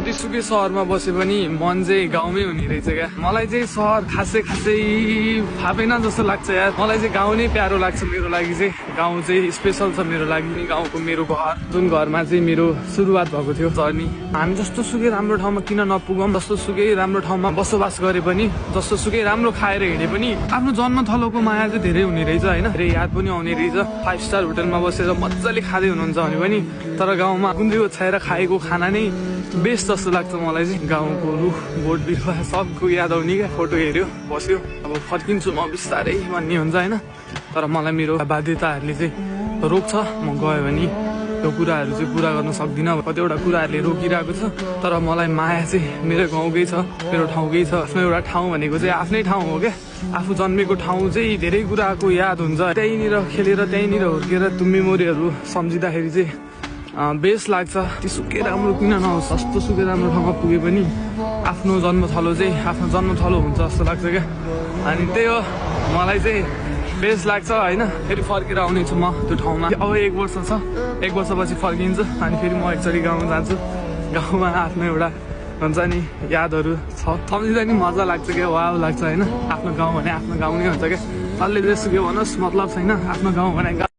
जतिसुकै सहरमा बसे पनि मन चाहिँ गाउँमै हुने रहेछ क्या। मलाई चाहिँ सहर खासै फापेन जस्तो लाग्छ यार। मलाई चाहिँ गाउँ नै प्यारो लाग्छ। मेरो लागि चाहिँ गाउँ चाहिँ स्पेसल छ मेरो लागि। गाउँको मेरो घर, जुन घरमा चाहिँ मेरो सुरुवात भएको थियो जर्नी। हामी जस्तो सुकै राम्रो ठाउँमा किन नपुगौँ, जस्तो सुकै राम्रो ठाउँमा बसोबास गरे पनि, जस्तो सुकै राम्रो खाएर हिँडे पनि आफ्नो जन्मथलोको माया चाहिँ धेरै हुने रहेछ होइन। धेरै याद पनि आउने रहेछ। 5 स्टार होटलमा बसेर मजाले खाँदै हुनुहुन्छ भने पनि, तर गाउँमा गुन्द्री ओछ्याएर खाएको खाना नै बेस्ट जस्तो लाग्छ मलाई चाहिँ। गाउँको रुख बोट बिरुवा सबको याद आउने क्या। फोटो हेऱ्यो बस्यो, अब फर्किन्छु म बिस्तारै भन्ने हुन्छ होइन। तर मलाई मेरो बाध्यताहरूले चाहिँ रोक्छ। म गयो भने यो कुराहरू चाहिँ पुरा गर्न सक्दिनँ। कतिवटा कुराहरूले रोकिरहेको छ। तर मलाई माया चाहिँ मेरो गाउँकै छ, मेरो ठाउँकै छ। आफ्नो एउटा ठाउँ भनेको चाहिँ आफ्नै ठाउँ हो क्या। आफू जन्मेको ठाउँ चाहिँ धेरै कुराको याद हुन्छ। त्यहीँनिर खेलेर त्यहीँनिर हुर्केर त्यो मेमोरीहरू सम्झिँदाखेरि चाहिँ बेस्ट लाग्छ। त्यसुकै राम्रो किन नहोस्, जस्तो सुकै राम्रो ठाउँमा पुगे पनि आफ्नो जन्मथलो चाहिँ आफ्नो जन्मथलो हुन्छ जस्तो लाग्छ क्या। अनि त्यही हो मलाई चाहिँ बेस्ट लाग्छ होइन। फेरि फर्केर आउनेछु म त्यो ठाउँमा। अब 1 वर्ष छ, 1 वर्षपछि फर्किन्छु। अनि फेरि म एकचोटि गाउँ जान्छु। गाउँमा आफ्नो एउटा हुन्छ नि यादहरू छ, सम्झिँदा नि मजा लाग्छ क्या। वाउ लाग्छ होइन। आफ्नो गाउँ भने आफ्नो गाउँ नै हुन्छ क्या। कसले जेसुकै भनोस् मतलब छैन। आफ्नो गाउँ भने